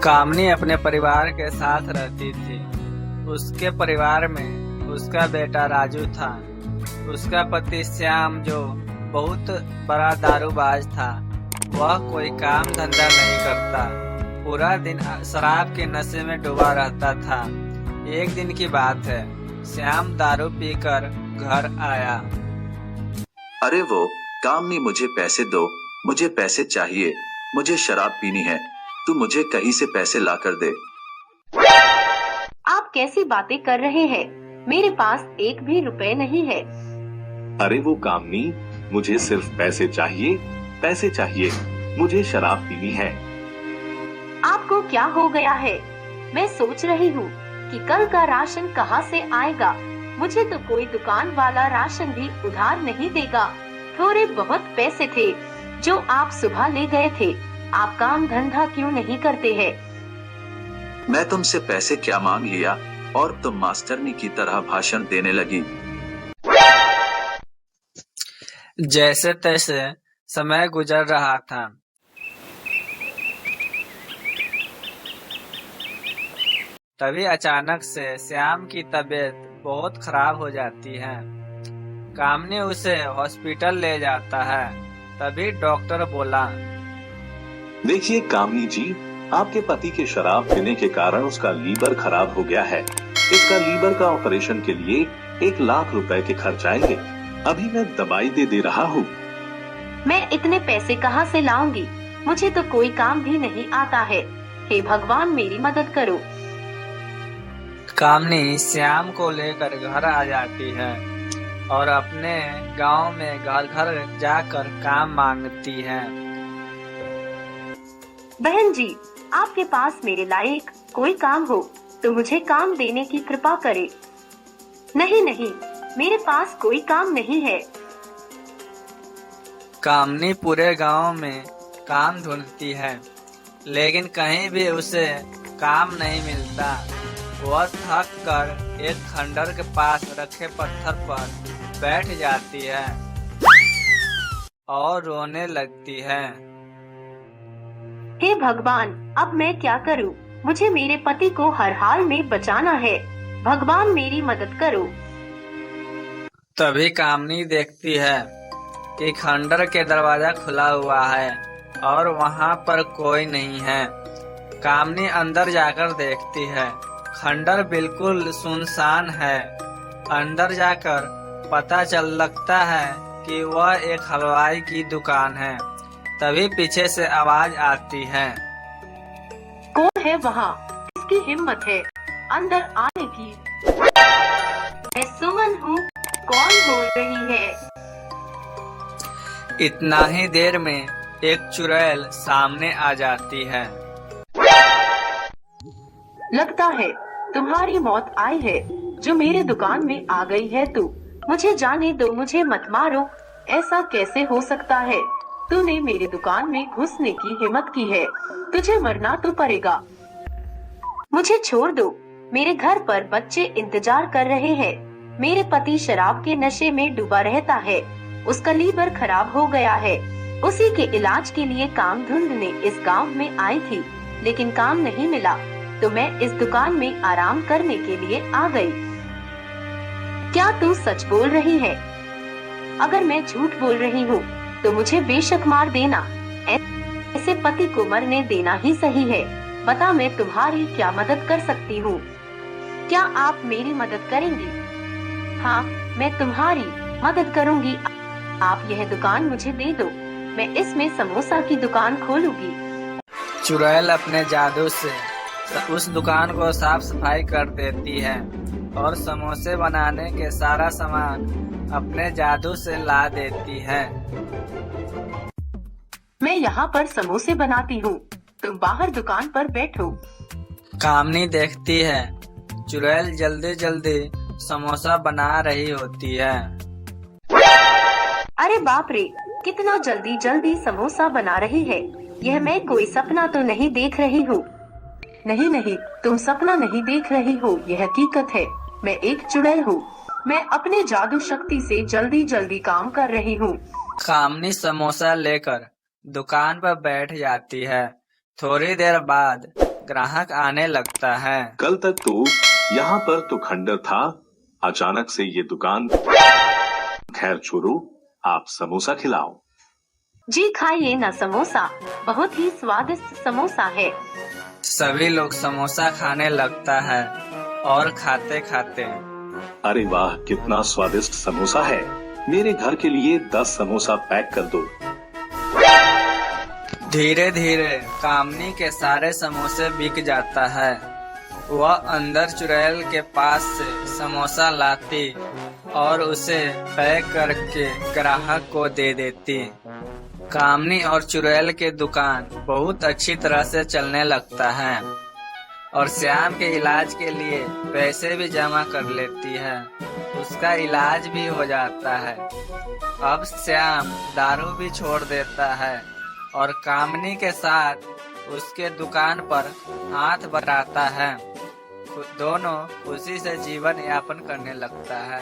कामनी अपने परिवार के साथ रहती थी। उसके परिवार में उसका बेटा राजू था, उसका पति श्याम जो बहुत बड़ा दारूबाज था। वह कोई काम धंधा नहीं करता, पूरा दिन शराब के नशे में डूबा रहता था। एक दिन की बात है, श्याम दारू पीकर घर आया। अरे वो कामनी, मुझे पैसे दो, मुझे पैसे चाहिए, मुझे शराब पीनी है, तू मुझे कहीं से पैसे ला कर दे। आप कैसी बातें कर रहे हैं? मेरे पास एक भी रुपए नहीं है। अरे वो कामनी, मुझे सिर्फ पैसे चाहिए, मुझे शराब पीनी है। आपको क्या हो गया है? मैं सोच रही हूँ कि कल का राशन कहाँ से आएगा। मुझे तो कोई दुकान वाला राशन भी उधार नहीं देगा। थोड़े बहुत पैसे थे जो आप सुबह ले गए थे। आप काम धंधा क्यों नहीं करते हैं? मैं तुमसे पैसे क्या मांग लिया और तुम मास्टरनी की तरह भाषण देने लगी। जैसे तैसे समय गुजर रहा था। तभी अचानक से श्याम की तबीयत बहुत खराब हो जाती है। कामनी उसे हॉस्पिटल ले जाता है। तभी डॉक्टर बोला, देखिए कामनी जी, आपके पति के शराब पीने के कारण उसका लीवर खराब हो गया है। इसका लीवर का ऑपरेशन के लिए 1 लाख रुपए के खर्च आएंगे। अभी मैं दवाई दे रहा हूँ। मैं इतने पैसे कहाँ से लाऊंगी? मुझे तो कोई काम भी नहीं आता है। हे भगवान, मेरी मदद करो। कामनी श्याम को लेकर घर आ जाती है और अपने गांव में घर घर जाकर काम मांगती है। बहन जी, आपके पास मेरे लायक कोई काम हो तो मुझे काम देने की कृपा करें। नहीं, मेरे पास कोई काम नहीं है। कामनी पूरे गांव में काम ढूंढती है, लेकिन कहीं भी उसे काम नहीं मिलता। वह थक कर एक खंडर के पास रखे पत्थर पर बैठ जाती है और रोने लगती है। हे भगवान, अब मैं क्या करूं? मुझे मेरे पति को हर हाल में बचाना है। भगवान, मेरी मदद करो। तभी कामनी देखती है कि खंडर के दरवाजा खुला हुआ है और वहां पर कोई नहीं है। कामनी अंदर जाकर देखती है। खंडर बिल्कुल सुनसान है। अंदर जाकर पता लगता है कि वह एक हलवाई की दुकान है। तभी पीछे से आवाज आती है, कौन है वहाँ? किसकी हिम्मत है अंदर आने की? मैं सुमन हूँ। कौन बोल रही है? इतना ही देर में एक चुड़ैल सामने आ जाती है। लगता है तुम्हारी मौत आई है जो मेरे दुकान में आ गई है। तू मुझे जाने दो, मुझे मत मारो। ऐसा कैसे हो सकता है? तूने मेरे दुकान में घुसने की हिम्मत की है। तुझे मरना तो पड़ेगा। मुझे छोड़ दो। मेरे घर पर बच्चे इंतजार कर रहे हैं। मेरे पति शराब के नशे में डूबा रहता है। उसका लीवर खराब हो गया है। उसी के इलाज के लिए काम ढूंढने इस गांव में आई थी, लेकिन काम नहीं मिला तो मैं इस दुकान में आराम करने के लिए आ गई। क्या तू सच बोल रही है? अगर मैं झूठ बोल रही हूँ तो मुझे बेशक मार देना। ऐसे पति को मरने देना ही सही है। बता, मैं तुम्हारी क्या मदद कर सकती हूँ? क्या आप मेरी मदद करेंगी? हाँ, मैं तुम्हारी मदद करूँगी। आप यह दुकान मुझे दे दो, मैं इसमें समोसा की दुकान खोलूंगी। चुड़ैल अपने जादू से उस दुकान को साफ सफाई कर देती है और समोसे बनाने के सारा सामान अपने जादू से ला देती है। मैं यहाँ पर समोसे बनाती हूँ, तुम बाहर दुकान पर बैठो। कामनी देखती है चुड़ैल जल्दी जल्दी समोसा बना रही होती है। अरे बाप रे, कितना जल्दी जल्दी समोसा बना रही है। यह मैं कोई सपना तो नहीं देख रही हूँ? नहीं, तुम सपना नहीं देख रही हो, यह हकीकत है। मैं एक चुड़ैल हूँ। मैं अपने जादू शक्ति से जल्दी जल्दी काम कर रही हूँ। कामनी समोसा लेकर दुकान पर बैठ जाती है। थोड़ी देर बाद ग्राहक आने लगता है। कल तक तो यहाँ पर तो खंडर था, अचानक से ये दुकान। खैर छोड़ो, आप समोसा खिलाओ। जी खाइए ना समोसा, बहुत ही स्वादिष्ट समोसा है। सभी लोग समोसा खाने लगता है और खाते खाते अरे वाह, कितना स्वादिष्ट समोसा है। मेरे घर के लिए 10 समोसा पैक कर दो। धीरे धीरे कामनी के सारे समोसे बिक जाता है। वह अंदर चुड़ैल के पास से समोसा लाती और उसे पैक करके ग्राहक को दे देती। कामनी और चुड़ैल की दुकान बहुत अच्छी तरह से चलने लगता है और श्याम के इलाज के लिए पैसे भी जमा कर लेती है। उसका इलाज भी हो जाता है। अब श्याम दारू भी छोड़ देता है और कामनी के साथ उसके दुकान पर हाथ बटाता है। दोनों खुशी से जीवन यापन करने लगता है।